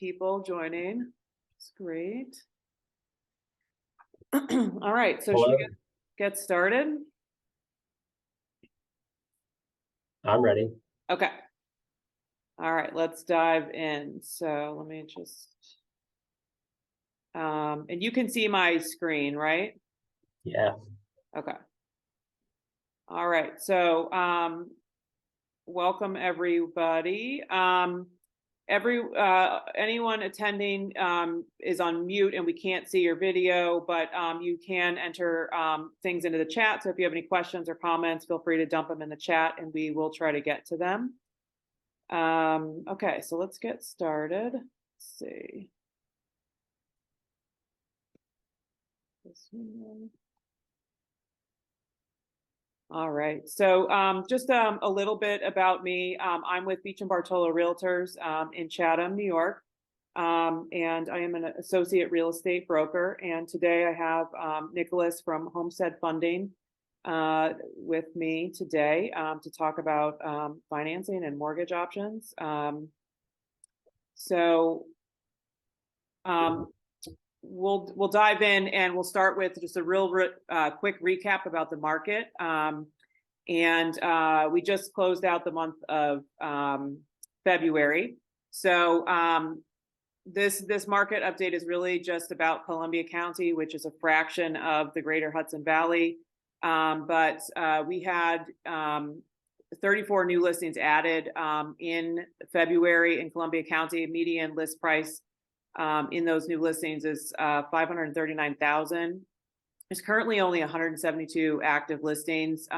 people joining. It's great. All right, so Hello. should we get started? I'm ready. Okay. All right, let's dive in. So let me just, and you can see my screen, right? Yeah. Okay. All right, so welcome everybody. Anyone attending is on mute and we can't see your video, but you can enter things into the chat. So if you have any questions or comments, feel free to dump them in the chat and we will try to get to them. Okay, so let's get started. Let's see. This one. All right, so just a little bit about me. I'm with Beach and Bartolo Realtors in Chatham, New York, and I am an associate real estate broker. And today I have Nicholas from Homestead Funding with me today to talk about financing and mortgage options. We'll dive in and we'll start with just a real quick recap about the market. We just closed out the month of February. So this market update is really just about Columbia County, which is a fraction of the greater Hudson Valley. But we had 34 new listings added in February in Columbia County. Median list price in those new listings is $539,000. There's currently only 172 active listings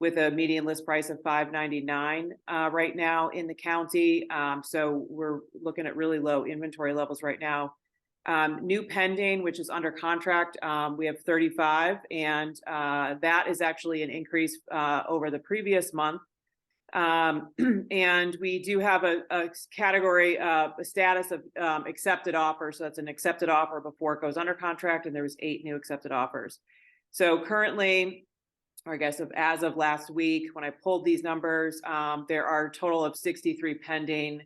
with a median list price of $599 right now in the county. So we're looking at really low inventory levels right now. New pending, which is under contract, we have 35, and that is actually an increase over the previous month. And we do have a category, a status of accepted offers. So that's an accepted offer before it goes under contract, and there was 8 new accepted offers. So currently, or I guess as of last week, when I pulled these numbers, there are a total of 63 pending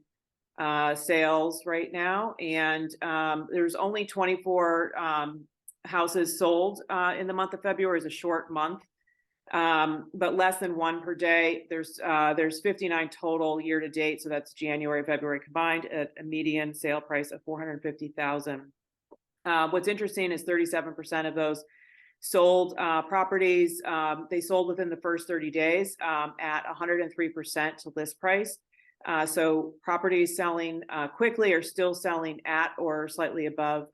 sales right now, and there's only 24 houses sold in the month of February. Is a short month. But less than 1 per day. There's 59 total year to date, so that's January, February combined, at a median sale price of $450,000. What's interesting is 37% of those sold properties, they sold within the first 30 days at 103% to list price. So properties selling quickly are still selling at or slightly above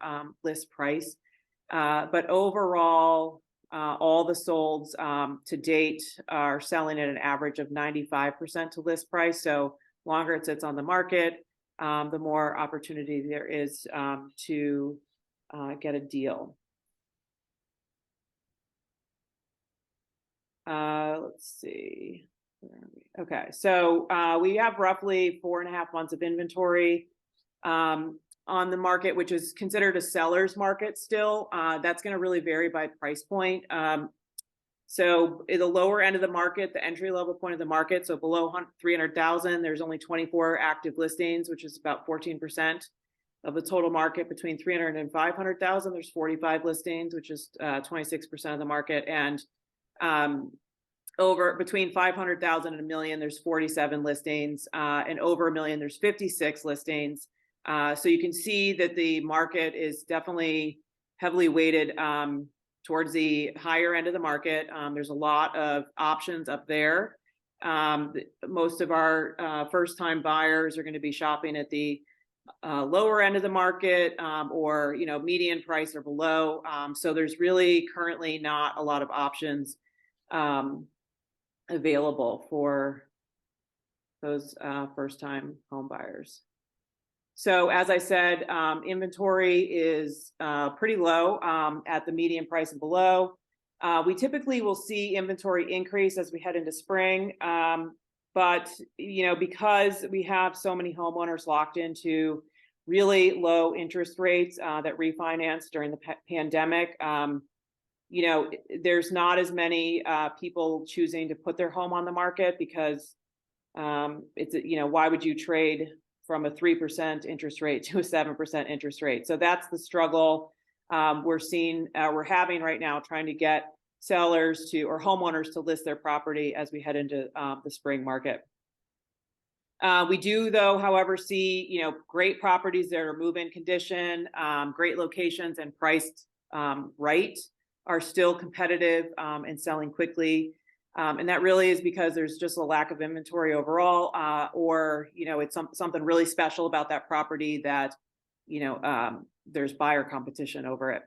list price. But overall, all the solds to date are selling at an average of 95% to list price. So longer it sits on the market, the more opportunity there is to get a deal. Let's see. Where are we? Okay, so we have roughly 4.5 months of inventory on the market, which is considered a seller's market still. That's going to really vary by price point. So in the lower end of the market, the entry level point of the market, so below 300,000, there's only 24 active listings, which is about 14% of the total market. Between 300 and 500,000, there's 45 listings, which is 26% of the market. And over between 500,000 and $1 million, there's 47 listings, and over $1 million, there's 56 listings. So you can see that the market is definitely heavily weighted towards the higher end of the market. There's a lot of options up there. Most of our first-time buyers are going to be shopping at the lower end of the market, or median price or below. So there's really currently not a lot of options available for those first-time home buyers. So as I said, inventory is pretty low at the median price and below. We typically will see inventory increase as we head into spring. But because we have so many homeowners locked into really low interest rates that refinanced during the pandemic, there's not as many people choosing to put their home on the market because it's, why would you trade from a 3% interest rate to a 7% interest rate. So that's the struggle we're having right now, trying to get sellers to, or homeowners to list their property as we head into the spring market. We do, though, however, see, great properties that are move-in condition, great locations and priced right, are still competitive and selling quickly. And that really is because there's just a lack of inventory overall, or, it's something really special about that property that, there's buyer competition over it.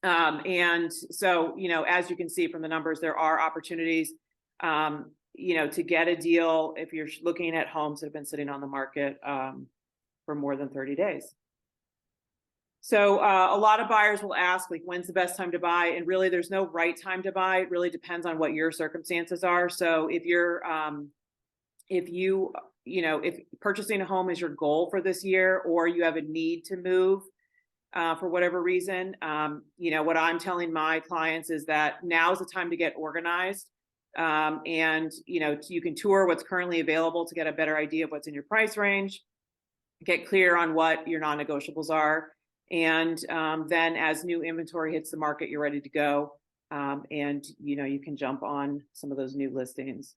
And so, as you can see from the numbers, there are opportunities, to get a deal if you're looking at homes that have been sitting on the market for more than 30 days. So a lot of buyers will ask, like, when's the best time to buy? And really, there's no right time to buy. It really depends on what your circumstances are. So if you're, if purchasing a home is your goal for this year, or you have a need to move for whatever reason, what I'm telling my clients is that now is the time to get organized. And, you can tour what's currently available to get a better idea of what's in your price range, get clear on what your non-negotiables are. And then as new inventory hits the market, you're ready to go. And, you can jump on some of those new listings.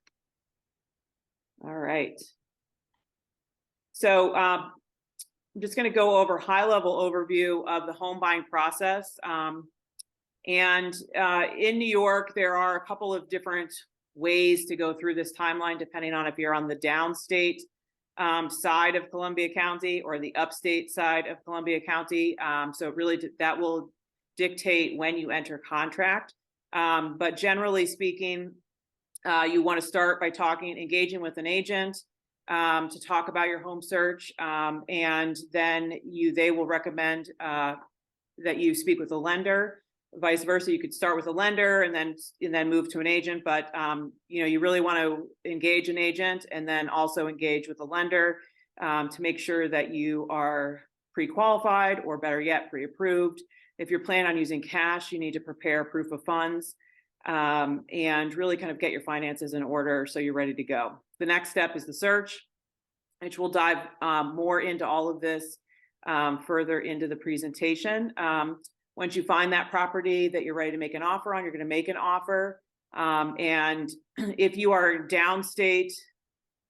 All right. So I'm just going to go over high-level overview of the home buying process. And in New York, there are a couple of different ways to go through this timeline, depending on if you're on the downstate side of Columbia County or the upstate side of Columbia County. So really that will dictate when you enter contract. But generally speaking, you want to start by engaging with an agent to talk about your home search. And then they will recommend that you speak with a lender. Vice versa, you could start with a lender and then move to an agent, but you really want to engage an agent and then also engage with a lender to make sure that you are pre-qualified, or better yet, pre-approved. If you're planning on using cash, you need to prepare proof of funds and really kind of get your finances in order so you're ready to go. The next step is the search, which we'll dive more into all of this further into the presentation. Once you find that property that you're ready to make an offer on, you're going to make an offer. And if you are downstate,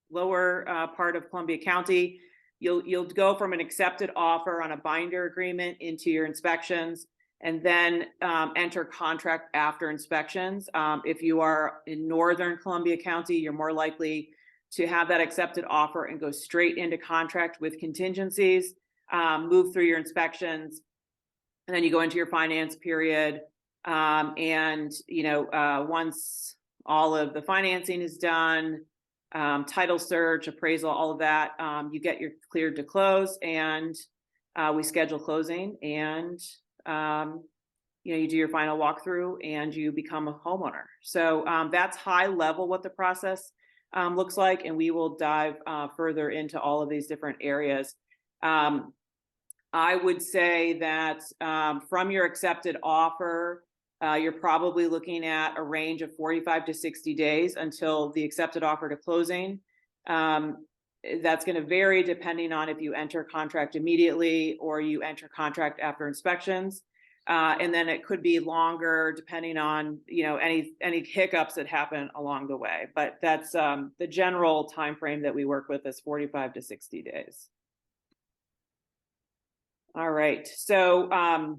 lower part of Columbia County, you'll go from an accepted offer on a binder agreement into your inspections, and then enter contract after inspections. If you are in northern Columbia County, you're more likely to have that accepted offer and go straight into contract with contingencies, move through your inspections, and then you go into your finance period. And, once all of the financing is done, title search, appraisal, all of that, you get your cleared to close, and we schedule closing, and, you do your final walkthrough and you become a homeowner. So that's high level what the process looks like. And we will dive further into all of these different areas. I would say that from your accepted offer, you're probably looking at a range of 45 to 60 days until the accepted offer to closing. That's going to vary depending on if you enter contract immediately or you enter contract after inspections. And then it could be longer depending on, any hiccups that happen along the way. But that's the general time frame that we work with is 45 to 60 days. All right. So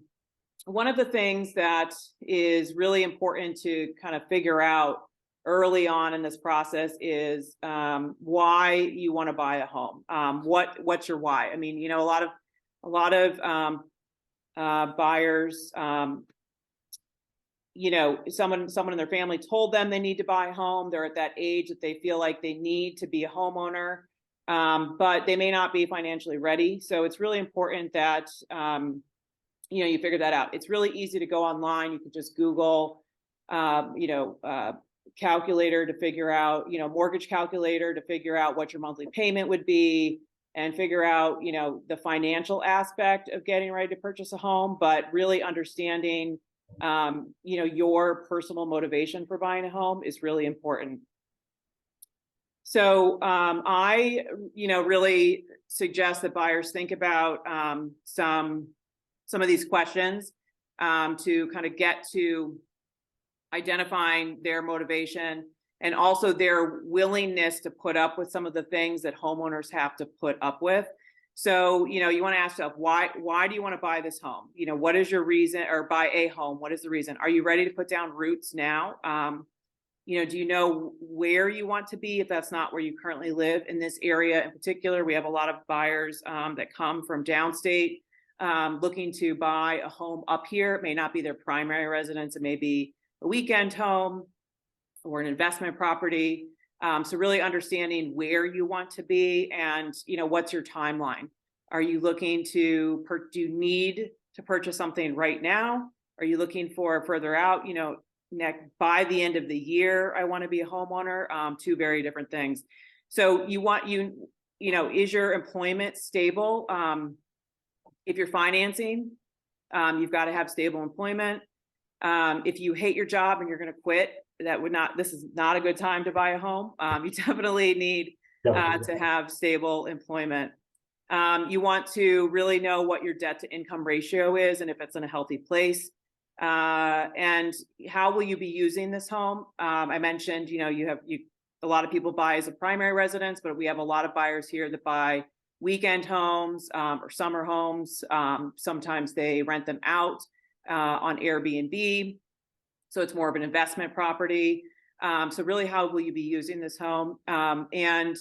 one of the things that is really important to kind of figure out early on in this process is why you want to buy a home. What's your why? I mean, a lot of buyers, someone in their family told them they need to buy a home. They're at that age that they feel like they need to be a homeowner. But they may not be financially ready. So it's really important that, you figure that out. It's really easy to go online. You can just Google, calculator to figure out, mortgage calculator to figure out what your monthly payment would be, and figure out, the financial aspect of getting ready to purchase a home, but really understanding, your personal motivation for buying a home is really important. So I, really suggest that buyers think about some of these questions to kind of get to identifying their motivation and also their willingness to put up with some of the things that homeowners have to put up with. So, you want to ask yourself, why do you want to buy this home? What is your reason, or buy a home? What is the reason? Are you ready to put down roots now? Do you know where you want to be if that's not where you currently live? In this area in particular, we have a lot of buyers that come from downstate looking to buy a home up here. It may not be their primary residence. It may be a weekend home or an investment property. So really understanding where you want to be and, what's your timeline? Are you looking to, do you need to purchase something right now? Are you looking for further out, by the end of the year, I want to be a homeowner? Two very different things. So is your employment stable? If you're financing, you've got to have stable employment. If you hate your job and you're going to quit, this is not a good time to buy a home. You definitely need to have stable employment. You want to really know what your debt to income ratio is and if it's in a healthy place. And how will you be using this home? I mentioned, a lot of people buy as a primary residence, but we have a lot of buyers here that buy weekend homes or summer homes. Sometimes they rent them out on Airbnb. So it's more of an investment property. So really, how will you be using this home? And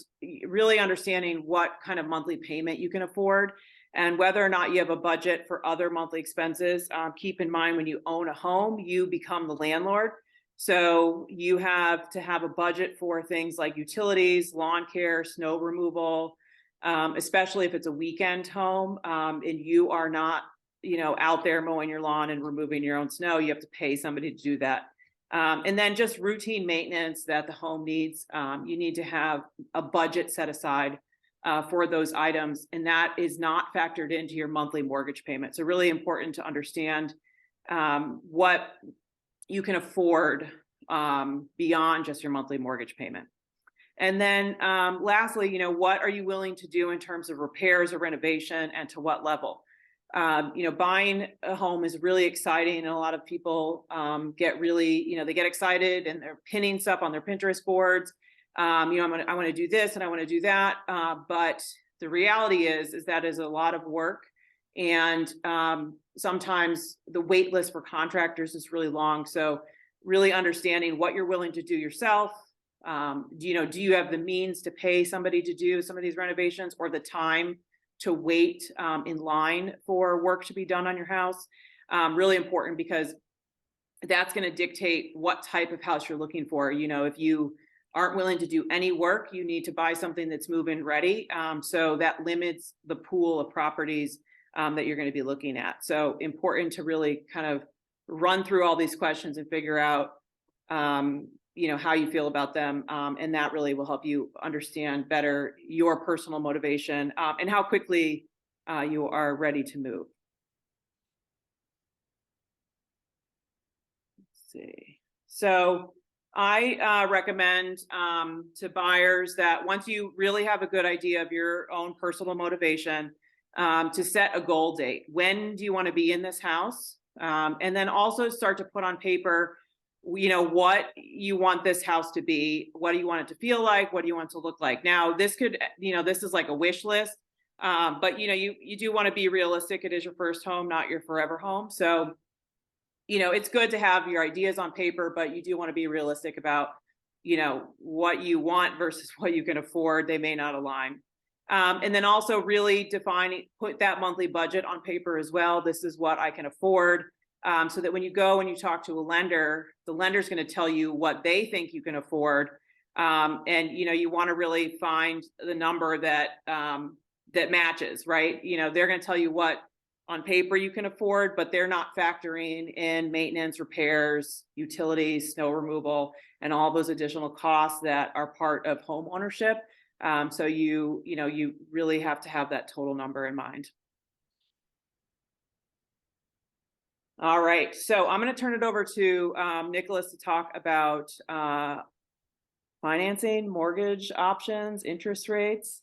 really understanding what kind of monthly payment you can afford and whether or not you have a budget for other monthly expenses. Keep in mind, when you own a home, you become the landlord. So you have to have a budget for things like utilities, lawn care, snow removal, especially if it's a weekend home and you are not out there mowing your lawn and removing your own snow. You have to pay somebody to do that. And then just routine maintenance that the home needs. You need to have a budget set aside for those items, and that is not factored into your monthly mortgage payment. So really important to understand what you can afford beyond just your monthly mortgage payment. And then lastly, what are you willing to do in terms of repairs or renovation, and to what level? Buying a home is really exciting, and a lot of people get really, they get excited and they're pinning stuff on their Pinterest boards. I want to do this and I want to do that. But the reality is that is a lot of work, and sometimes the wait list for contractors is really long. So really understanding what you're willing to do yourself. Do you have the means to pay somebody to do some of these renovations, or the time to wait in line for work to be done on your house? Really important, because that's going to dictate what type of house you're looking for. If you aren't willing to do any work, you need to buy something that's move-in ready. So that limits the pool of properties that you're going to be looking at. So important to really kind of run through all these questions and figure out how you feel about them. And that really will help you understand better your personal motivation and how quickly you are ready to move. Let's see. So I recommend to buyers that once you really have a good idea of your own personal motivation, to set a goal date. When do you want to be in this house? And then also start to put on paper what you want this house to be. What do you want it to feel like? What do you want it to look like? Now, this could, this is like a wish list, but you do want to be realistic. It is your first home, not your forever home. So, it's good to have your ideas on paper, but you do want to be realistic about, what you want versus what you can afford. They may not align. And then also really put that monthly budget on paper as well. This is what I can afford. So that when you go and you talk to a lender, the lender's going to tell you what they think you can afford. And, you want to really find the number that matches, right? They're going to tell you what on paper you can afford, but they're not factoring in maintenance, repairs, utilities, snow removal, and all those additional costs that are part of home ownership. So you really have to have that total number in mind. All right, so I'm going to turn it over to Nicholas to talk about financing, mortgage options, interest rates.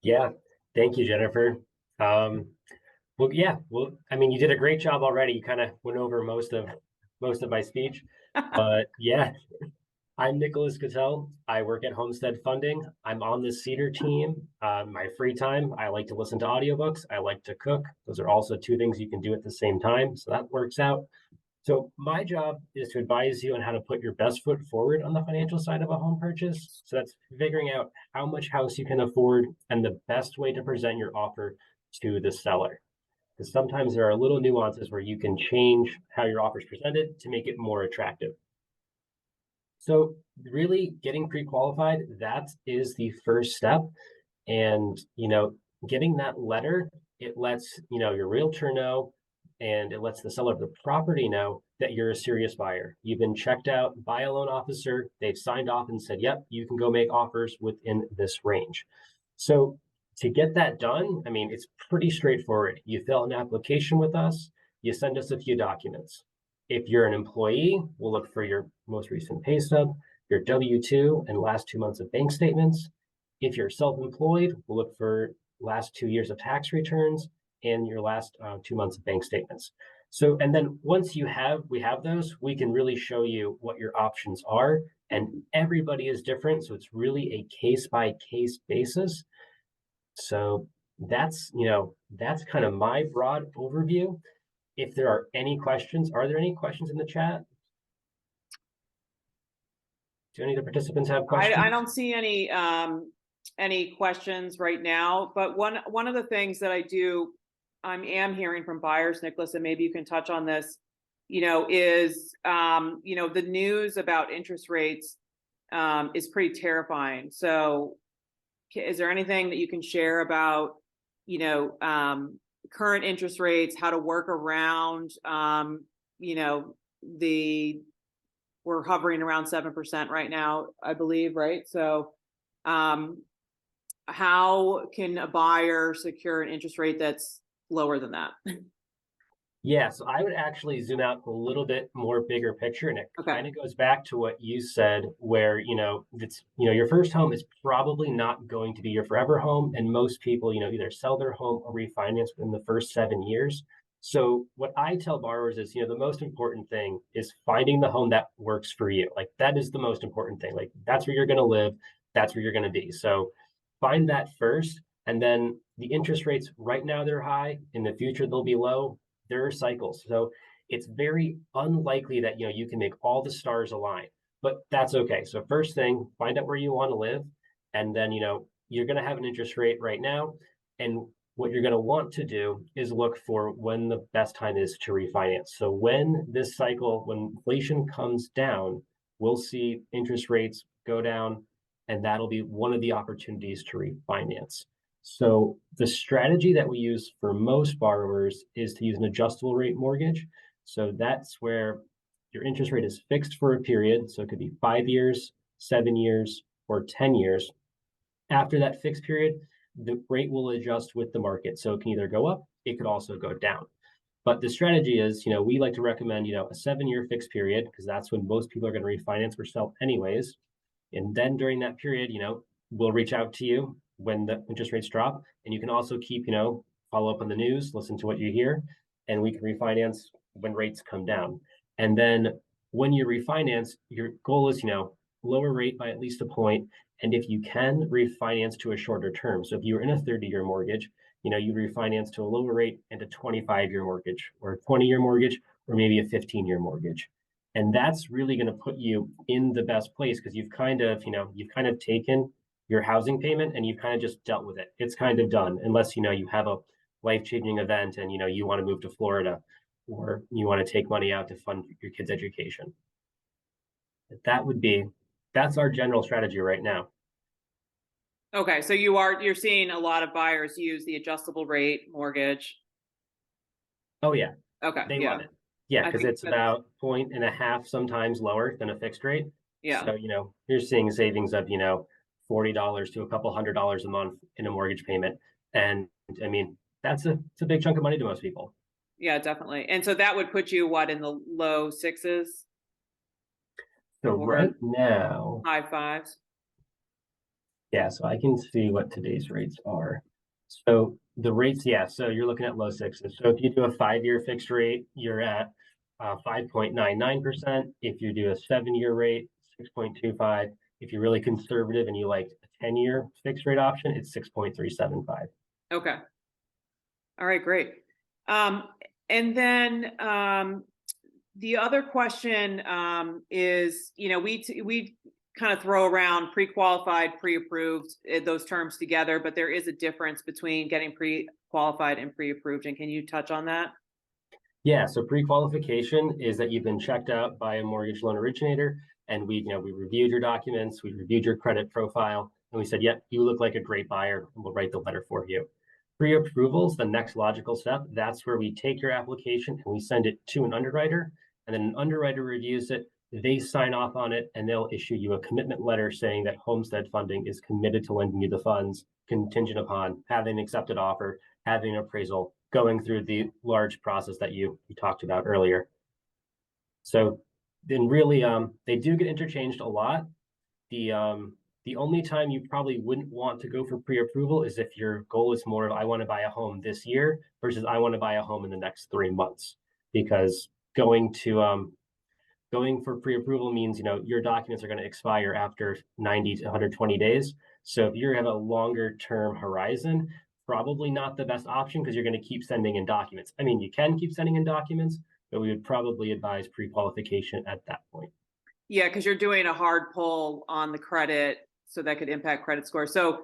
Yeah. Thank you, Jennifer. Um, I mean, you did a great job already. You kind of went over most of my speech, but yeah, I'm Nicholas Cattell. I work at Homestead Funding. I'm on the Cedar team. My free time, I like to listen to audiobooks. I like to cook. Those are also two things you can do at the same time, so that works out. So my job is to advise you on how to put your best foot forward on the financial side of a home purchase. So that's figuring out how much house you can afford and the best way to present your offer to the seller. Because sometimes there are little nuances where you can change how your offer is presented to make it more attractive. So really getting pre-qualified, that is the first step. And, getting that letter, it lets, your realtor know, and it lets the seller of the property know that you're a serious buyer. You've been checked out by a loan officer. They've signed off and said, yep, you can go make offers within this range. So to get that done, I mean, it's pretty straightforward. You fill an application with us, you send us a few documents. If you're an employee, we'll look for your most recent pay stub, your W-2 and last 2 months of bank statements. If you're self-employed, we'll look for last 2 years of tax returns and your last 2 months of bank statements. So, and then once we have those, we can really show you what your options are. And everybody is different. So it's really a case by case basis. So that's kind of my broad overview. If there are any questions, are there any questions in the chat? Do any of the participants have questions? I don't see any questions right now, but one of the things that I am hearing from buyers, Nicholas, and maybe you can touch on this, is the news about interest rates is pretty terrifying. So is there anything that you can share about, current interest rates, how to work around, we're hovering around 7% right now, I believe, right? So how can a buyer secure an interest rate that's lower than that? Yeah, so I would actually zoom out a little bit more bigger picture, and it Okay. kind of goes back to what you said, where your first home is probably not going to be your forever home, and most people either sell their home or refinance within the first 7 years. So what I tell borrowers is the most important thing is finding the home that works for you. Like that is the most important thing. Like that's where you're going to live, that's where you're going to be. So find that first, and then the interest rates right now they're high. In the future they'll be low. There are cycles. So it's very unlikely that you can make all the stars align, but that's okay. So first thing, find out where you want to live, and then you're going to have an interest rate right now, and what you're going to want to do is look for when the best time is to refinance. So when inflation comes down, we'll see interest rates go down, and that'll be one of the opportunities to refinance. So the strategy that we use for most borrowers is to use an adjustable rate mortgage. So that's where your interest rate is fixed for a period. So it could be 5 years, 7 years, or 10 years. After that fixed period, the rate will adjust with the market. So it can either go up, it could also go down. But the strategy is, we like to recommend, a 7 year fixed period, because that's when most people are going to refinance or sell anyways. And then during that period, we'll reach out to you when the interest rates drop. And you can also keep, follow up on the news, listen to what you hear, and we can refinance when rates come down. And then when you refinance, your goal is, lower rate by at least a point. And if you can, refinance to a shorter term. So if you're in a 30-year mortgage, you refinance to a lower rate and a 25-year mortgage or a 20-year mortgage or maybe a 15-year mortgage. And that's really going to put you in the best place because you've kind of taken your housing payment and you've kind of just dealt with it. It's kind of done, unless you have a life-changing event and you want to move to Florida or you want to take money out to fund your kids' education. That's our general strategy right now. Okay, so you're seeing a lot of buyers use the adjustable rate mortgage. Oh yeah. Okay. They Yeah. love it. Yeah, because it's about 1.5 sometimes lower than a fixed rate. Yeah. So, you're seeing savings of, $40 to a couple $100 a month in a mortgage payment. And I mean, it's a big chunk of money to most people. Yeah, definitely. And so that would put you in the low sixes? So right now, high fives? Yeah, so I can see what today's rates are. So the rates, yeah, so you're looking at low sixes. So if you do a 5-year fixed rate, you're at 5.99%. If you do a 7-year rate, 6.25. If you're really conservative and you like a 10-year fixed rate option, it's 6.375. Okay. All right, great. And then the other question is, we kind of throw around pre-qualified, pre-approved, those terms together, but there is a difference between getting pre-qualified and pre-approved. And can you touch on that? Yeah, so pre-qualification is that you've been checked out by a mortgage loan originator, and we reviewed your documents, we reviewed your credit profile, and we said, yep, you look like a great buyer, and we'll write the letter for you. Pre-approvals, the next logical step. That's where we take your application and we send it to an underwriter, and then an underwriter reviews it. They sign off on it, and they'll issue you a commitment letter saying that Homestead Funding is committed to lending you the funds, contingent upon having an accepted offer, having an appraisal, going through the large process that you talked about earlier. So then really, they do get interchanged a lot. The only time you probably wouldn't want to go for pre-approval is if your goal is more of, I want to buy a home this year versus I want to buy a home in the next 3 months, because going for pre-approval means, your documents are going to expire after 90 to 120 days. So if you have a longer term horizon, probably not the best option, because you're going to keep sending in documents. I mean, you can keep sending in documents, but we would probably advise pre-qualification at that point. Yeah, because you're doing a hard pull on the credit, so that could impact credit score. So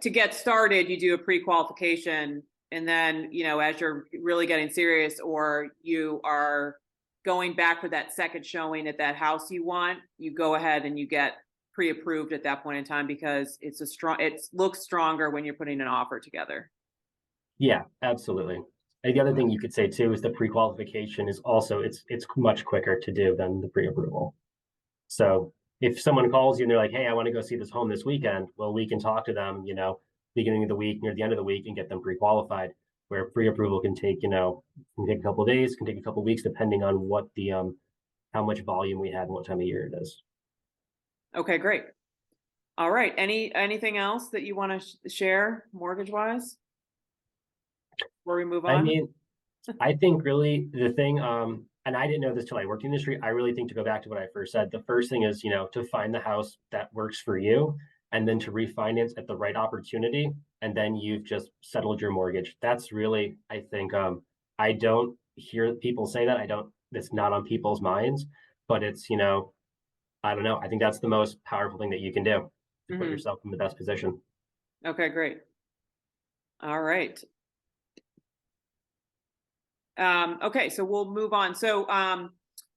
to get started, you do a pre-qualification, and then, as you're really getting serious, or you are going back for that second showing at that house you want, you go ahead and you get pre-approved at that point in time, because it looks stronger when you're putting an offer together. Yeah, absolutely. And the other thing you could say too is the pre-qualification is also, it's much quicker to do than the pre-approval. So if someone calls you and they're like, hey, I want to go see this home this weekend, well, we can talk to them, beginning of the week, near the end of the week, and get them pre-qualified, where pre-approval can take, a couple of days, can take a couple of weeks, depending on what the, how much volume we have and what time of year it is. Okay, great. All right. Anything else that you want to share mortgage wise before we move on? I mean, I think really the thing, and I didn't know this till I worked in the industry, I really think, to go back to what I first said, the first thing is, to find the house that works for you, and then to refinance at the right opportunity. And then you've just settled your mortgage. That's really, I think, I don't hear people say that. It's not on people's minds, but it's, I don't know. I think that's the most powerful thing that you can do to put yourself in the best position. Okay, great. All right. Okay, so we'll move on. So,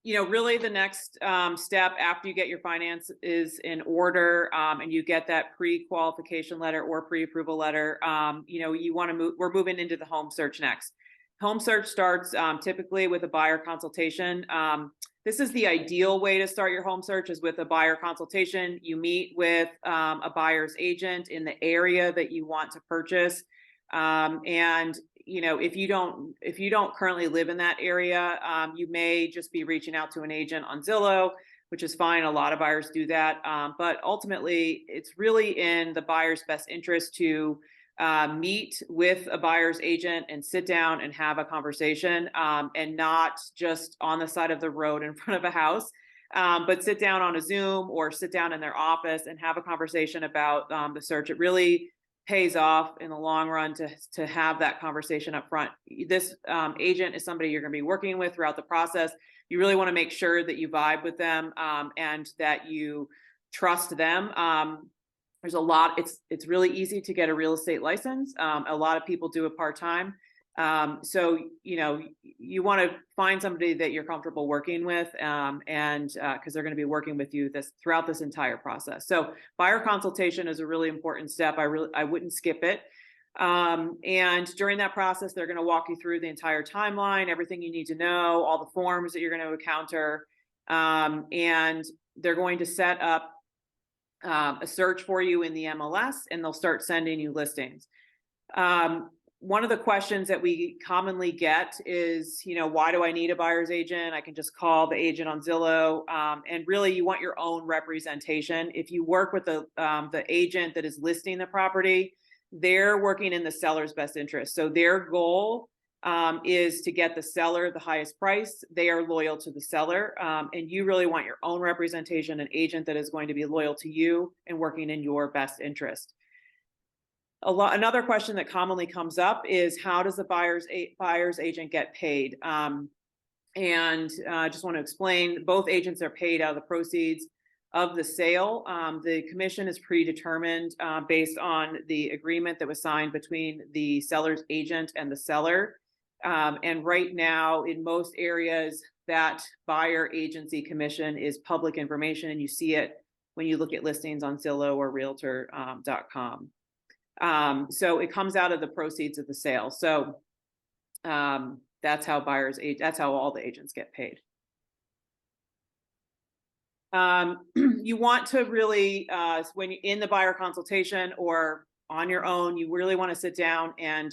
really the next step after you get your finance is in order, and you get that pre-qualification letter or pre-approval letter. You want to move. We're moving into the home search next. Home search starts typically with a buyer consultation. This is the ideal way to start your home search, is with a buyer consultation. You meet with a buyer's agent in the area that you want to purchase, and if you don't currently live in that area, you may just be reaching out to an agent on Zillow, which is fine. A lot of buyers do that. But ultimately, it's really in the buyer's best interest to meet with a buyer's agent and sit down and have a conversation, and not just on the side of the road in front of a house, but sit down on a Zoom or sit down in their office and have a conversation about the search. It really pays off in the long run to have that conversation up front. This agent is somebody you're going to be working with throughout the process. You really want to make sure that you vibe with them, and that you trust them. There's a lot. It's really easy to get a real estate license. A lot of people do it part-time. So, you want to find somebody that you're comfortable working with, and because they're going to be working with you throughout this entire process. So buyer consultation is a really important step. I wouldn't skip it. And during that process, they're going to walk you through the entire timeline, everything you need to know, all the forms that you're going to encounter. And they're going to set up a search for you in the MLS, and they'll start sending you listings. one of the questions that we commonly get is, why do I need a buyer's agent? I can just call the agent on Zillow. And really, you want your own representation. If you work with the agent that is listing the property, they're working in the seller's best interest. So their goal is to get the seller the highest price. They are loyal to the seller. And you really want your own representation, an agent that is going to be loyal to you and working in your best interest. Another question that commonly comes up is, how does the buyer's agent get paid? And I just want to explain, both agents are paid out of the proceeds of the sale. The commission is predetermined based on the agreement that was signed between the seller's agent and the seller. And right now, in most areas, that buyer agency commission is public information, and you see it when you look at listings on Zillow or Realtor.com. So it comes out of the proceeds of the sale. So that's how that's how all the agents get paid. You want to really, when you're in the buyer consultation or on your own, you really want to sit down and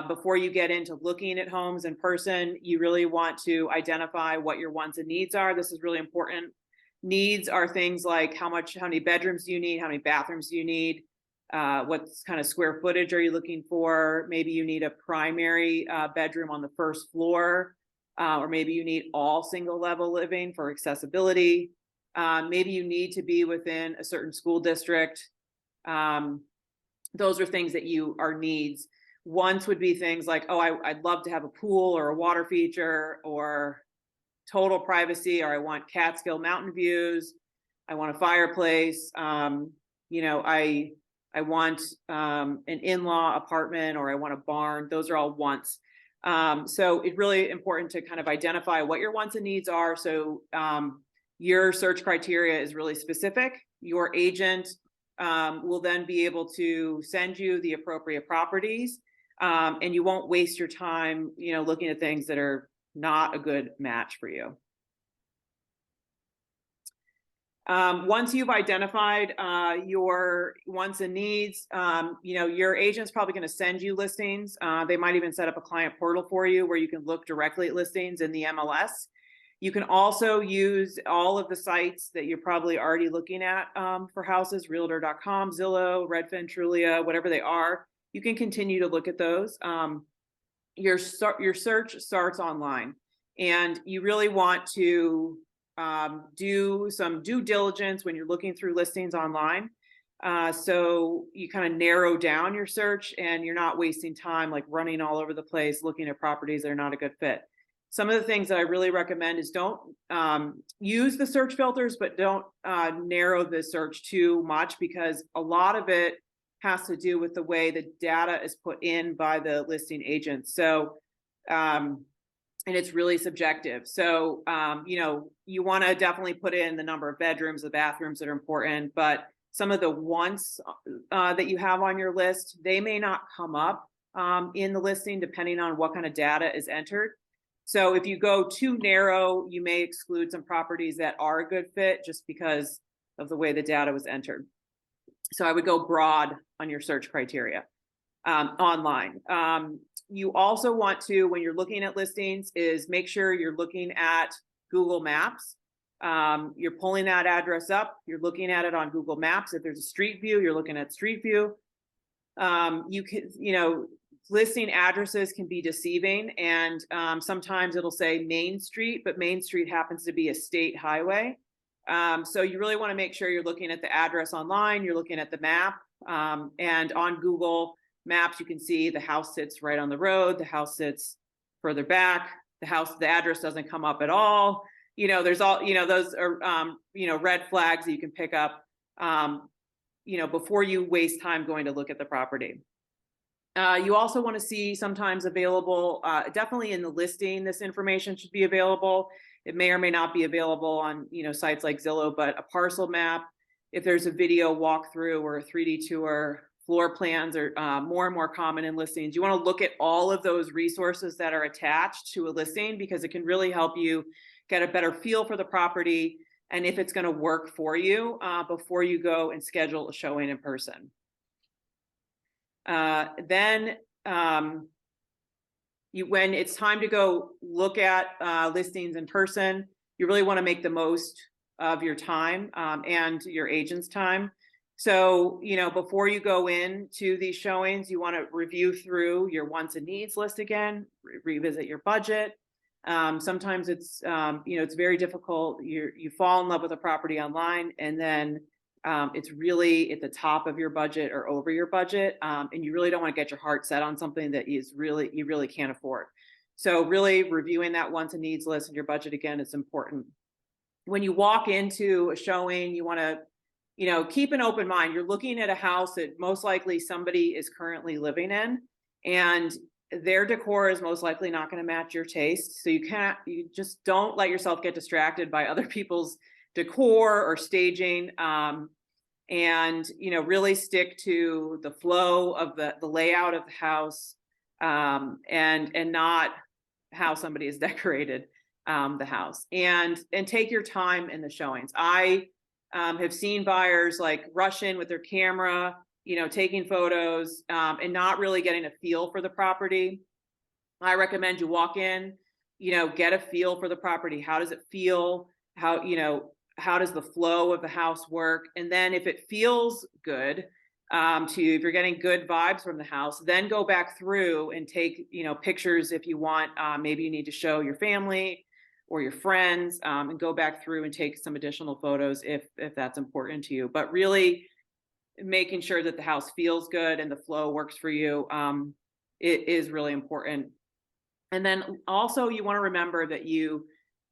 before you get into looking at homes in person, you really want to identify what your wants and needs are. This is really important. Needs are things like how many bedrooms do you need? How many bathrooms do you need? What kind of square footage are you looking for? Maybe you need a primary bedroom on the first floor, or maybe you need all single level living for accessibility. Maybe you need to be within a certain school district. Those are things that are needs. Wants would be things like, oh, I'd love to have a pool or a water feature or total privacy, or I want Catskill mountain views. I want a fireplace. I want an in-law apartment, or I want a barn. Those are all wants. So it's really important to kind of identify what your wants and needs are. So your search criteria is really specific. Your agent will then be able to send you the appropriate properties, and you won't waste your time, looking at things that are not a good match for you. Once you've identified your wants and needs, your agent's probably going to send you listings. They might even set up a client portal for you where you can look directly at listings in the MLS. You can also use all of the sites that you're probably already looking at for houses, Realtor.com, Zillow, Redfin, Trulia, whatever they are. You can continue to look at those. Your search starts online, and you really want to do some due diligence when you're looking through listings online. So you kind of narrow down your search and you're not wasting time like running all over the place looking at properties that are not a good fit. Some of the things that I really recommend is don't use the search filters, but don't narrow the search too much, because a lot of it has to do with the way the data is put in by the listing agent. So, and it's really subjective. So, you want to definitely put in the number of bedrooms, the bathrooms that are important, but some of the wants that you have on your list, they may not come up in the listing depending on what kind of data is entered. So if you go too narrow, you may exclude some properties that are a good fit just because of the way the data was entered. So I would go broad on your search criteria online. You also want to, when you're looking at listings, is make sure you're looking at Google Maps. You're pulling that address up. You're looking at it on Google Maps. If there's a street view, you're looking at street view. You can, listing addresses can be deceiving, and sometimes it'll say Main Street, but Main Street happens to be a state highway. So you really want to make sure you're looking at the address online, you're looking at the map, and on Google Maps, you can see the house sits right on the road, the house sits further back, the address doesn't come up at all. There's all, those are, red flags that you can pick up, before you waste time going to look at the property. You also want to see sometimes available, definitely in the listing, this information should be available. It may or may not be available on, sites like Zillow, but a parcel map, if there's a video walkthrough or a 3D tour, floor plans are more and more common in listings. You want to look at all of those resources that are attached to a listing, because it can really help you get a better feel for the property and if it's going to work for you before you go and schedule a showing in person. Then when it's time to go look at listings in person, you really want to make the most of your time and your agent's time. So, before you go into these showings, you want to review through your wants and needs list again, revisit your budget. Sometimes it's, it's very difficult. You fall in love with a property online, and then it's really at the top of your budget or over your budget. And you really don't want to get your heart set on something that you really can't afford. So really reviewing that wants and needs list and your budget again is important. When you walk into a showing, you want to, keep an open mind. You're looking at a house that most likely somebody is currently living in, and their decor is most likely not going to match your taste. So you just don't let yourself get distracted by other people's decor or staging. And, really stick to the flow of the layout of the house, and not how somebody has decorated the house, and take your time in the showings. I have seen buyers like rush in with their camera, taking photos, and not really getting a feel for the property. I recommend you walk in, get a feel for the property. How does it feel? How does the flow of the house work? And then if it feels good to you, if you're getting good vibes from the house, then go back through and take, pictures if you want. Maybe you need to show your family or your friends, and go back through and take some additional photos if that's important to you. But really making sure that the house feels good and the flow works for you, it is really important. And then also you want to remember that you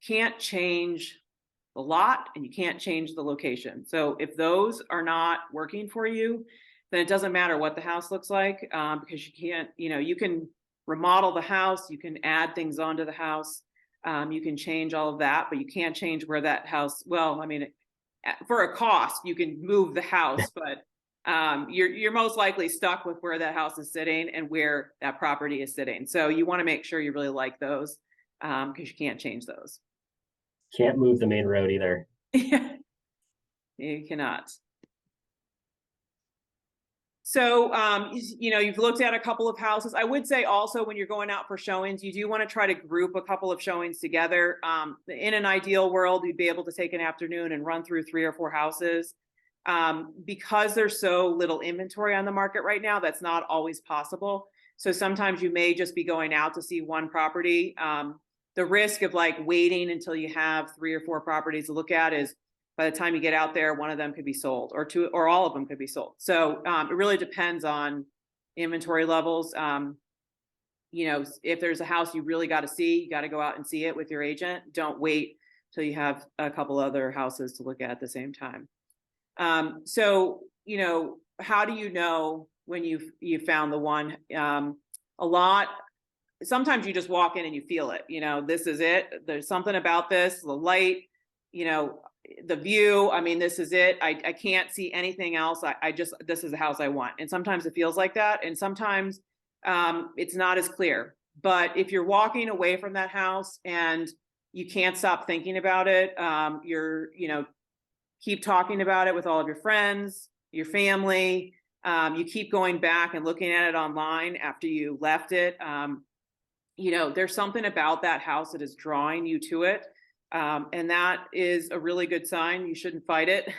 can't change the lot and you can't change the location. So if those are not working for you, then it doesn't matter what the house looks like, because you can't, you can remodel the house, you can add things onto the house, you can change all of that, but you can't change where that house, for a cost, you can move the house, but you're most likely stuck with where that house is sitting and where that property is sitting. So you want to make sure you really like those, because you can't change those. Can't move the main road either. Yeah, you cannot. So, you've looked at a couple of houses. I would say also when you're going out for showings, you do want to try to group a couple of showings together. In an ideal world, you'd be able to take an afternoon and run through 3 or 4 houses. Because there's so little inventory on the market right now, that's not always possible. So sometimes you may just be going out to see one property. The risk of waiting until you have 3 or 4 properties to look at is by the time you get out there, one of them could be sold, or 2 or all of them could be sold. So it really depends on inventory levels. If there's a house you really got to see, you got to go out and see it with your agent. Don't wait till you have a couple other houses to look at the same time. So, how do you know when you found the one? Sometimes you just walk in and you feel it, this is it. There's something about this, the light, the view. This is it. I can't see anything else. This is the house I want. And sometimes it feels like that. And sometimes, it's not as clear, but if you're walking away from that house and you can't stop thinking about it, keep talking about it with all of your friends, your family. You keep going back and looking at it online after you left it. There's something about that house that is drawing you to it. And that is a really good sign. You shouldn't fight it.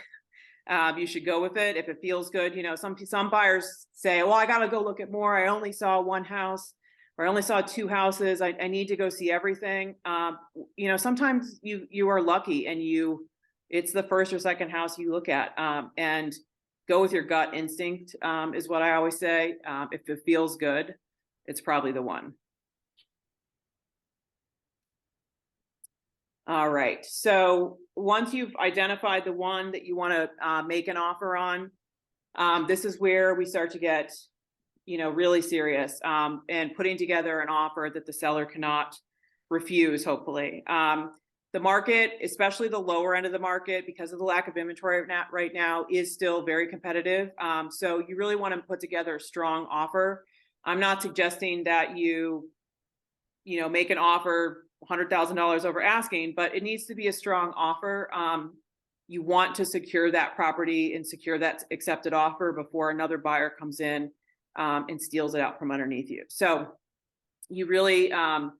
You should go with it if it feels good. Some buyers say, well, I got to go look at more. I only saw 1 house, or I only saw 2 houses. I need to go see everything. Sometimes you are lucky and it's the first or second house you look at, and go with your gut instinct, is what I always say. If it feels good, it's probably the one. All right. So once you've identified the one that you want to make an offer on, this is where we start to get, really serious, and putting together an offer that the seller cannot refuse, hopefully. The market, especially the lower end of the market, because of the lack of inventory right now, is still very competitive. So you really want to put together a strong offer. I'm not suggesting that you make an offer $100,000 over asking, but it needs to be a strong offer. You want to secure that property and secure that accepted offer before another buyer comes in and steals it out from underneath you. So you really want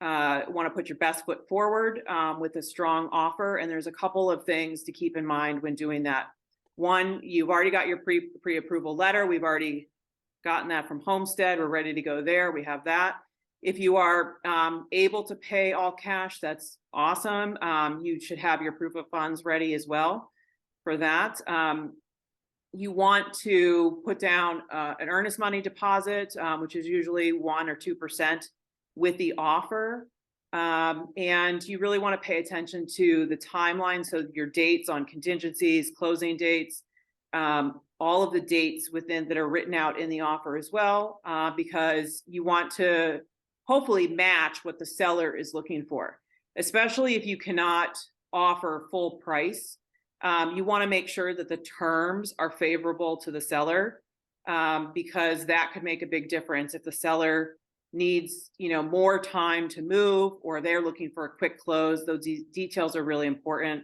to put your best foot forward with a strong offer. And there's a couple of things to keep in mind when doing that. One, you've already got your pre-approval letter. We've already gotten that from Homestead. We're ready to go there. We have that. If you are able to pay all cash, that's awesome. You should have your proof of funds ready as well for that. You want to put down an earnest money deposit, which is usually 1 or 2% with the offer. And you really want to pay attention to the timeline. So your dates on contingencies, closing dates, all of the dates within that are written out in the offer as well, because you want to hopefully match what the seller is looking for, especially if you cannot offer full price. You want to make sure that the terms are favorable to the seller, because that could make a big difference if the seller needs, more time to move, or they're looking for a quick close. Those details are really important.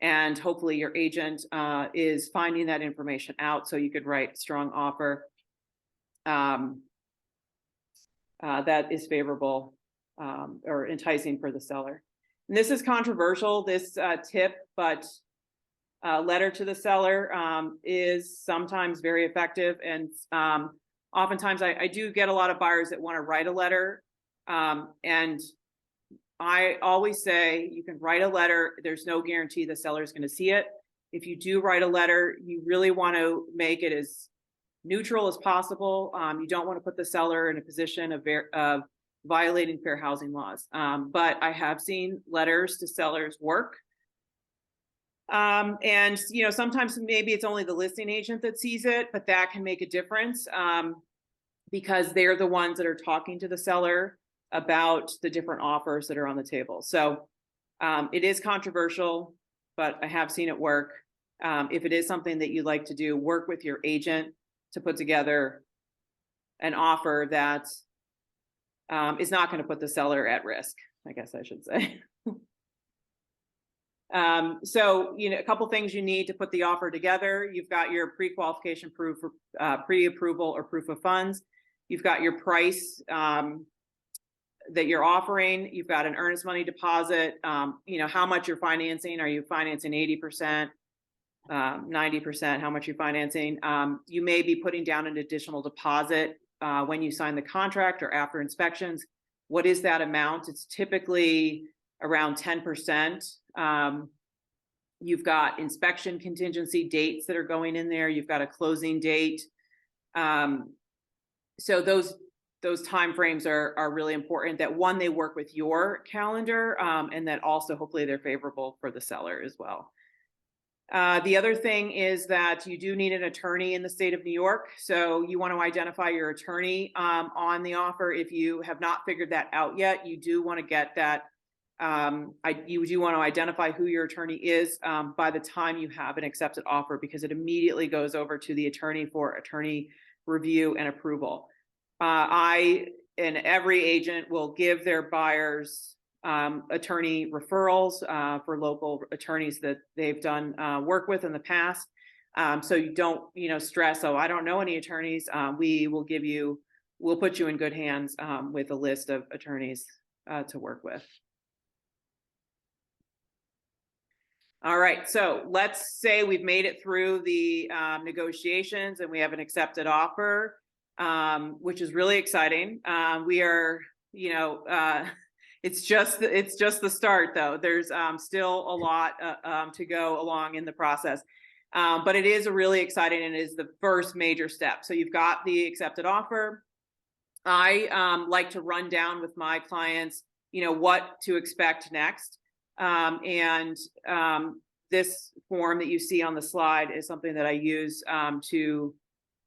And hopefully your agent is finding that information out so you could write a strong offer that is favorable or enticing for the seller. And this is controversial, this tip, but letter to the seller is sometimes very effective. And oftentimes I do get a lot of buyers that want to write a letter. And I always say you can write a letter. There's no guarantee the seller is going to see it. If you do write a letter, you really want to make it as neutral as possible. You don't want to put the seller in a position of violating fair housing laws. But I have seen letters to sellers work. And, sometimes maybe it's only the listing agent that sees it, but that can make a difference because they're the ones that are talking to the seller about the different offers that are on the table. So it is controversial, but I have seen it work. If it is something that you'd like to do, work with your agent to put together an offer that is not going to put the seller at risk, I guess I should say. So, a couple things you need to put the offer together. You've got your pre-qualification proof, pre-approval or proof of funds. You've got your price that you're offering. You've got an earnest money deposit. How much you're financing. Are you financing 80%, 90%? How much you're financing? You may be putting down an additional deposit when you sign the contract or after inspections. What is that amount? It's typically around 10%. You've got inspection contingency dates that are going in there. You've got a closing date. So those timeframes are really important, that one, they work with your calendar, and that also hopefully they're favorable for the seller as well. The other thing is that you do need an attorney in the state of New York. So you want to identify your attorney on the offer. If you have not figured that out yet, you do want to get that. You do want to identify who your attorney is by the time you have an accepted offer, because it immediately goes over to the attorney for attorney review and approval. I and every agent will give their buyers attorney referrals for local attorneys that they've done work with in the past. So you don't, stress, oh, I don't know any attorneys. We'll put you in good hands with a list of attorneys to work with. All right, so let's say we've made it through the negotiations and we have an accepted offer, which is really exciting. We are, it's just the start, though. There's still a lot to go along in the process, but it is really exciting and is the first major step. So you've got the accepted offer. I like to run down with my clients, what to expect next. This form that you see on the slide is something that I use to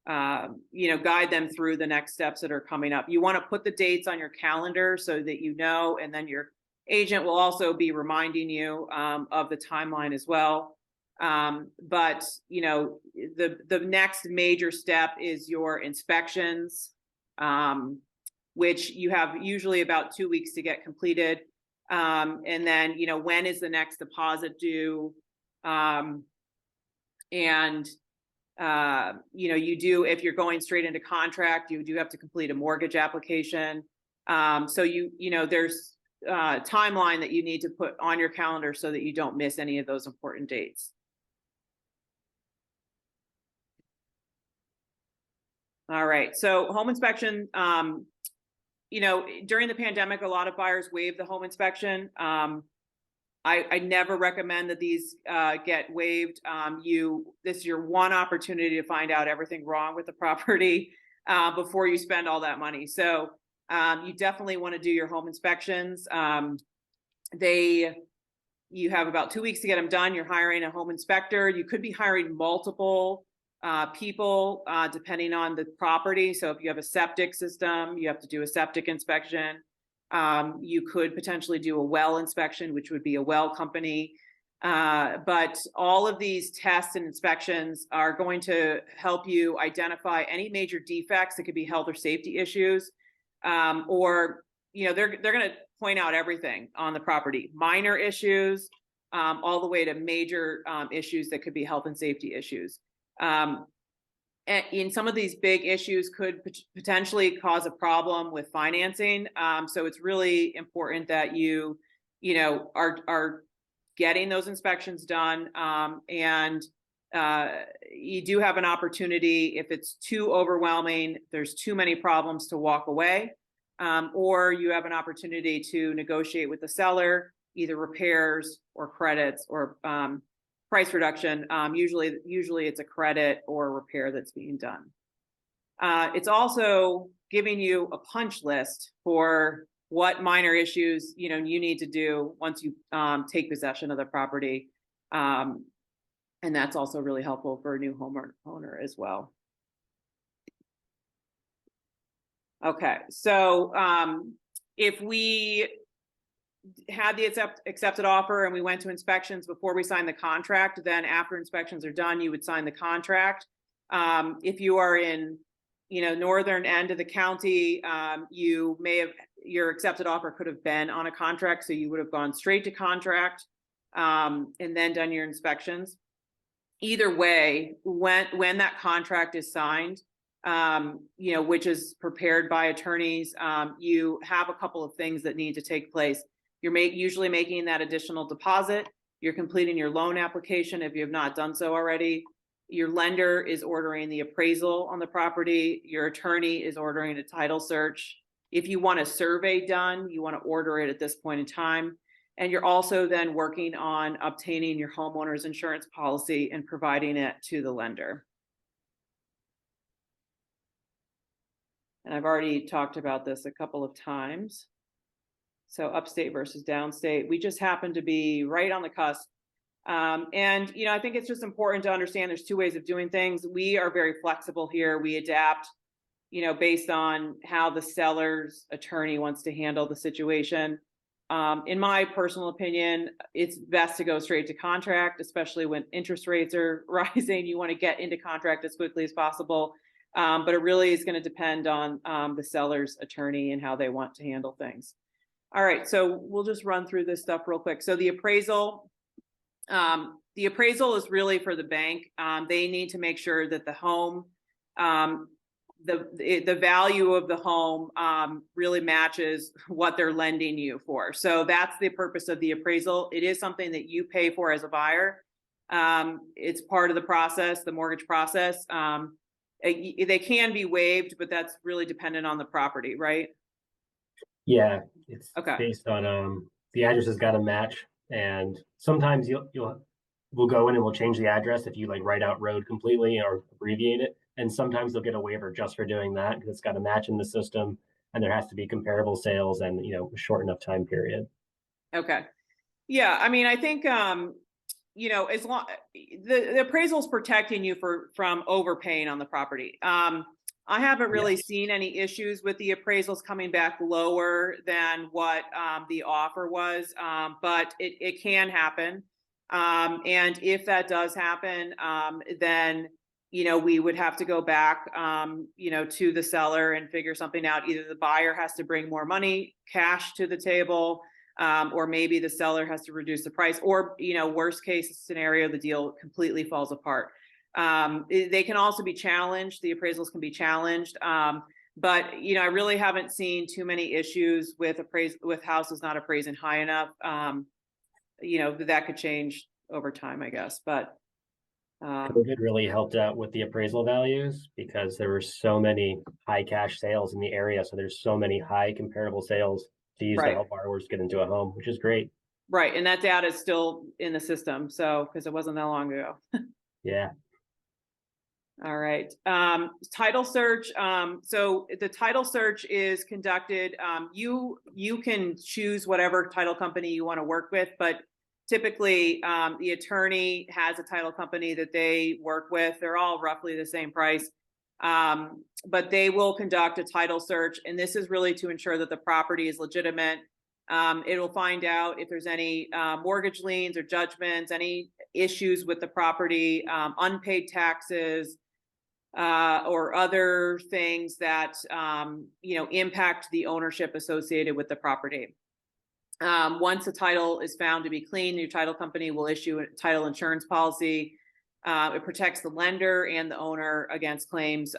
guide them through the next steps that are coming up. You want to put the dates on your calendar so that and then your agent will also be reminding you of the timeline as well. But the next major step is your inspections, which you have usually about 2 weeks to get completed. And then, when is the next deposit due? And You do, if you're going straight into contract, you do have to complete a mortgage application. So there's a timeline that you need to put on your calendar so that you don't miss any of those important dates. All right, so home inspection, during the pandemic, a lot of buyers waived the home inspection. I never recommend that these get waived. This is your one opportunity to find out everything wrong with the property before you spend all that money. So you definitely want to do your home inspections. You have about 2 weeks to get them done. You're hiring a home inspector. You could be hiring multiple people depending on the property. So if you have a septic system, you have to do a septic inspection. You could potentially do a well inspection, which would be a well company. But all of these tests and inspections are going to help you identify any major defects that could be health or safety issues. They're going to point out everything on the property, minor issues, all the way to major issues that could be health and safety issues. In some of these big issues could potentially cause a problem with financing. So it's really important that you are getting those inspections done. You do have an opportunity, if it's too overwhelming, there's too many problems, to walk away. Or you have an opportunity to negotiate with the seller, either repairs or credits or price reduction. Usually it's a credit or a repair that's being done. It's also giving you a punch list for what minor issues you need to do once you take possession of the property, and that's also really helpful for a new homeowner as well. Okay, so if we had the accepted offer and we went to inspections before we signed the contract, then after inspections are done, you would sign the contract. If you are in, northern end of the county, your accepted offer could have been on a contract, so you would have gone straight to contract and then done your inspections. Either way, when that contract is signed, which is prepared by attorneys, you have a couple of things that need to take place. You're usually making that additional deposit. You're completing your loan application if you have not done so already. Your lender is ordering the appraisal on the property. Your attorney is ordering a title search. If you want a survey done, you want to order it at this point in time. And you're also then working on obtaining your homeowner's insurance policy and providing it to the lender. And I've already talked about this a couple of times. So upstate versus downstate, we just happen to be right on the cusp. I think it's just important to understand there's two ways of doing things. We are very flexible here. We adapt, based on how the seller's attorney wants to handle the situation. In my personal opinion, it's best to go straight to contract, especially when interest rates are rising. You want to get into contract as quickly as possible. But it really is going to depend on the seller's attorney and how they want to handle things. All right, so we'll just run through this stuff real quick. So the appraisal is really for the bank. They need to make sure that the home, the value of the home really matches what they're lending you for. So that's the purpose of the appraisal. It is something that you pay for as a buyer. It's part of the process, the mortgage process. They can be waived, but that's really dependent on the property, right? Yeah, it's Okay. based on the address has got to match, and sometimes we'll go in and we'll change the address if you write out road completely or abbreviate it, and sometimes they'll get a waiver just for doing that because it's got to match in the system, and there has to be comparable sales and a short enough time period. Okay. Yeah, I mean, I think as long the appraisal is protecting you from overpaying on the property. I haven't really seen any issues with the appraisals coming back lower than what the offer was, but it can happen. And if that does happen, then we would have to go back to the seller and figure something out. Either the buyer has to bring more money, cash to the table, or maybe the seller has to reduce the price, or worst case scenario, the deal completely falls apart. They can also be challenged. The appraisals can be challenged. But I really haven't seen too many issues with houses not appraising high enough. That could change over time, I guess. But COVID really helped out with the appraisal values because there were so many high cash sales in the area. So there's so many high comparable sales to use to right, help borrowers get into a home, which is great. right, and that data is still in the system. So because it wasn't that long ago. Yeah. All right. Title search. So the title search is conducted. You can choose whatever title company you want to work with, but typically the attorney has a title company that they work with. They're all roughly the same price. But they will conduct a title search, and this is really to ensure that the property is legitimate. It'll find out if there's any mortgage liens or judgments, any issues with the property, unpaid taxes, or other things that impact the ownership associated with the property. Once the title is found to be clean, your title company will issue a title insurance policy. It protects the lender and the owner against claims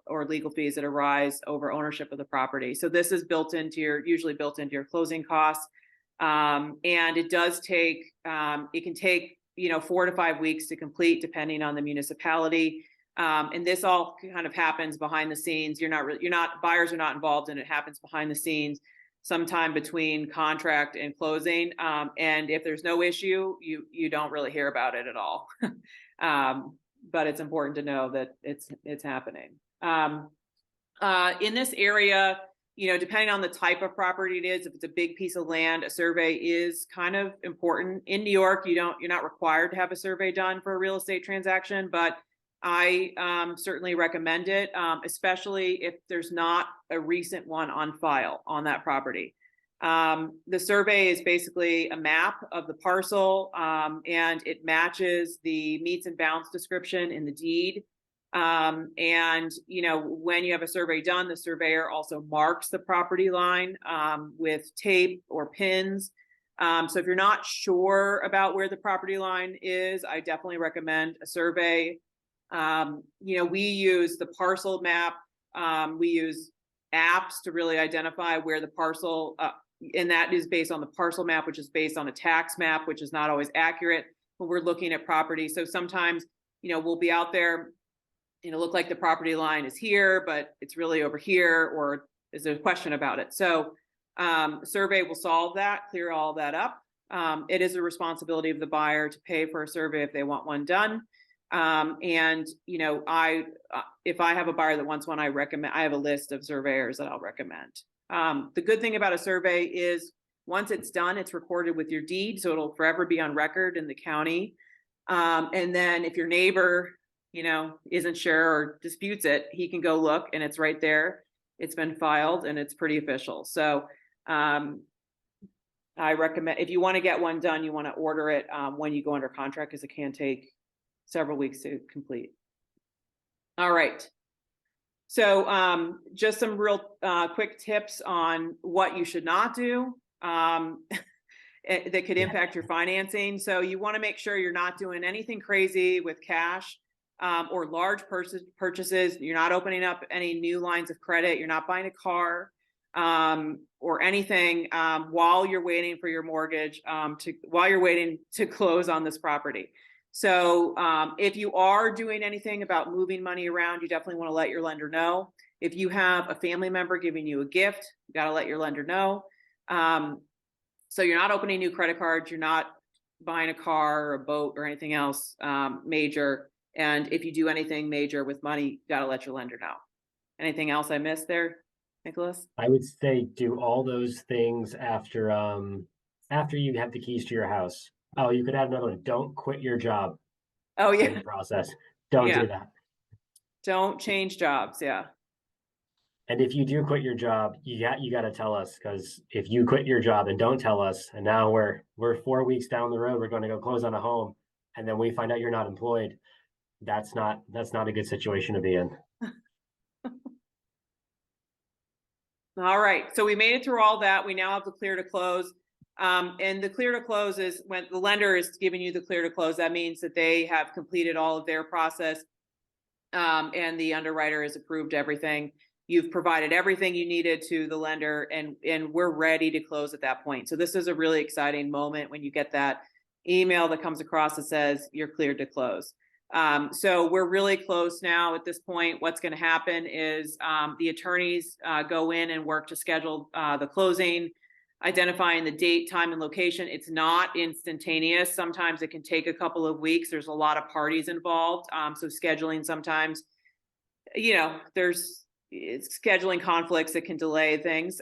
or legal fees that arise over ownership of the property. So this is usually built into your closing costs. And it does take, it can take 4 to 5 weeks to complete, depending on the municipality. And this all kind of happens behind the scenes. Buyers are not involved in it. It happens behind the scenes, sometime between contract and closing. And if there's no issue, you don't really hear about it at all. But it's important to know that it's happening. In this area, depending on the type of property it is, if it's a big piece of land, a survey is kind of important. In New York, you're not required to have a survey done for a real estate transaction, but I certainly recommend it, especially if there's not a recent one on file on that property. The survey is basically a map of the parcel, and it matches the meets and bounds description in the deed. And when you have a survey done, the surveyor also marks the property line with tape or pins. So if you're not sure about where the property line is, I definitely recommend a survey. We use the parcel map. We use apps to really identify where the parcel, and that is based on the parcel map, which is based on a tax map, which is not always accurate when we're looking at property. So sometimes, we'll be out there, look like the property line is here, but it's really over here, or is there a question about it? So survey will solve that, clear all that up. It is a responsibility of the buyer to pay for a survey if they want one done. If I have a buyer that wants one, I have a list of surveyors that I'll recommend. The good thing about a survey is once it's done, it's recorded with your deed. So it'll forever be on record in the county. And then if your neighbor, isn't sure or disputes it, he can go look and it's right there. It's been filed and it's pretty official. So, I recommend, if you want to get one done, you want to order it when you go under contract, because it can take several weeks to complete. All right. So just some real quick tips on what you should not do that could impact your financing. So you want to make sure you're not doing anything crazy with cash or large purchases. You're not opening up any new lines of credit. You're not buying a car or anything while you're waiting for your mortgage, while you're waiting to close on this property. So if you are doing anything about moving money around, you definitely want to let your lender know. If you have a family member giving you a gift, you got to let your lender know. So you're not opening new credit cards, you're not buying a car or a boat or anything else major. And if you do anything major with money, you got to let your lender know. Anything else I missed there, Nicholas? I would say do all those things after you have the keys to your house. Oh, you could add another one. Don't quit your job. Oh yeah. In the process. Don't do that. Don't change jobs. Yeah. And if you do quit your job, you got to tell us, because if you quit your job and don't tell us, and now we're 4 weeks down the road, we're going to go close on a home, and then we find out you're not employed. That's not a good situation to be in. All right. So we made it through all that. We now have the clear to close. And the clear to close is when the lender is giving you the clear to close. That means that they have completed all of their process, and the underwriter has approved everything. You've provided everything you needed to the lender, and we're ready to close at that point. So this is a really exciting moment when you get that email that comes across that says you're cleared to close. So we're really close now at this point. What's going to happen is the attorneys go in and work to schedule the closing, identifying the date, time, and location. It's not instantaneous. Sometimes it can take a couple of weeks. There's a lot of parties involved. So scheduling sometimes, there's scheduling conflicts that can delay things.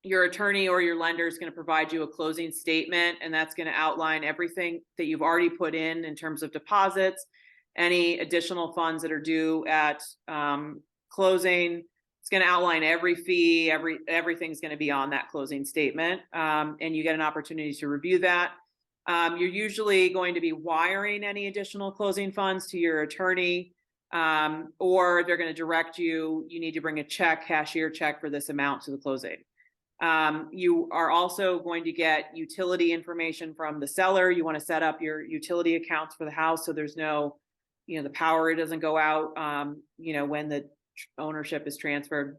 Your attorney or your lender is going to provide you a closing statement, and that's going to outline everything that you've already put in terms of deposits, any additional funds that are due at closing. It's going to outline every fee, everything's going to be on that closing statement, and you get an opportunity to review that. You're usually going to be wiring any additional closing funds to your attorney, or they're going to direct you need to bring a check, cashier check for this amount to the closing. You are also going to get utility information from the seller. You want to set up your utility accounts for the house so there's no, the power doesn't go out, when the ownership is transferred.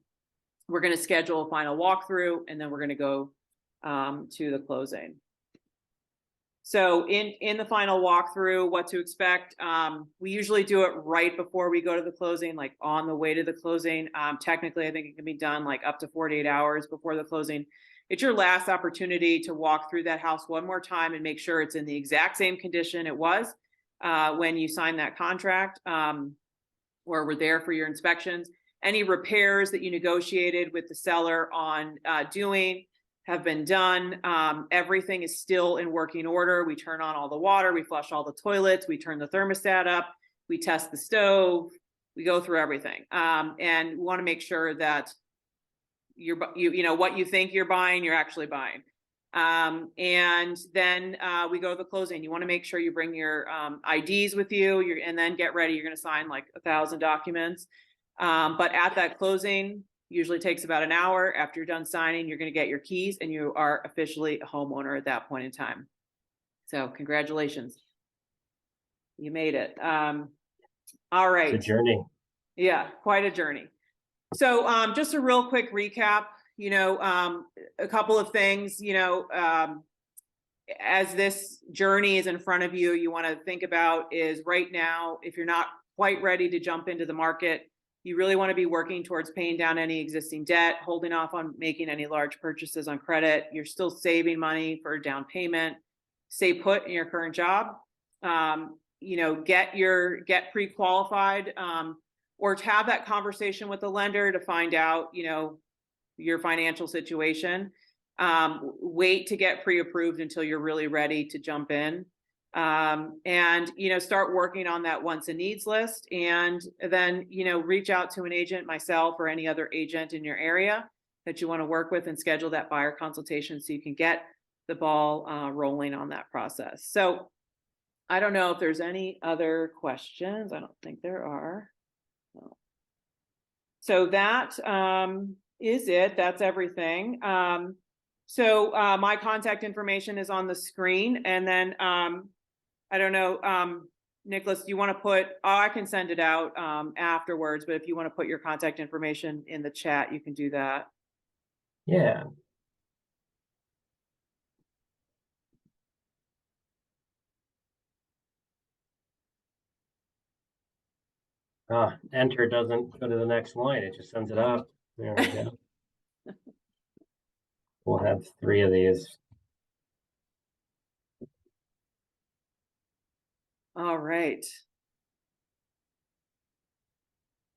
We're going to schedule a final walkthrough, and then we're going to go to the closing. So in the final walkthrough, what to expect, we usually do it right before we go to the closing, like on the way to the closing. Technically, I think it can be done like up to 48 hours before the closing. It's your last opportunity to walk through that house one more time and make sure it's in the exact same condition it was when you signed that contract, or were there for your inspections. Any repairs that you negotiated with the seller on doing have been done. Everything is still in working order. We turn on all the water, we flush all the toilets, we turn the thermostat up, we test the stove, we go through everything. And we want to make sure that what you think you're buying, you're actually buying. And then we go to the closing. You want to make sure you bring your IDs with you, and then get ready. You're going to sign like 1,000 documents. But at that closing, usually takes about an hour. After you're done signing, you're going to get your keys, and you are officially a homeowner at that point in time. So congratulations. You made it. All right. It's a journey. Yeah, quite a journey. So just a real quick recap, a couple of things, as this journey is in front of you, you want to think about is right now, if you're not quite ready to jump into the market, you really want to be working towards paying down any existing debt, holding off on making any large purchases on credit. You're still saving money for a down payment. Stay put in your current job. Get pre-qualified, or to have that conversation with the lender to find out, your financial situation. Wait to get pre-approved until you're really ready to jump in. And start working on that wants and needs list, and then reach out to an agent, myself or any other agent in your area that you want to work with, and schedule that buyer consultation so you can get the ball rolling on that process. So I don't know if there's any other questions. I don't think there are. No. So that is it. That's everything. So my contact information is on the screen, and then I don't know, Nicholas, do you want to put, I can send it out afterwards, but if you want to put your contact information in the chat, you can do that. Yeah. Enter doesn't go to the next line. It just sends it up. There we go. We'll have 3 of these. All right.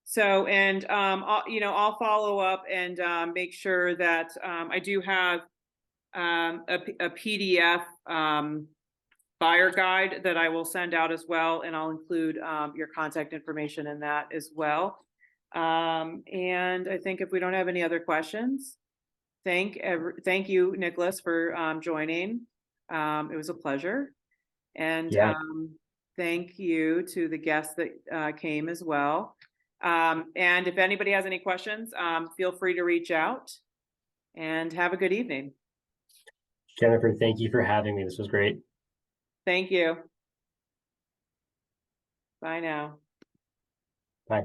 So, and I'll follow up and make sure that I do have a PDF buyer guide that I will send out as well, and I'll include your contact information in that as well. And I think if we don't have any other questions, thank you, Nicholas, for joining. It was a pleasure. And Yeah. thank you to the guests that came as well. And if anybody has any questions, feel free to reach out, and have a good evening. Jennifer, thank you for having me. This was great. Thank you. Bye now. Bye.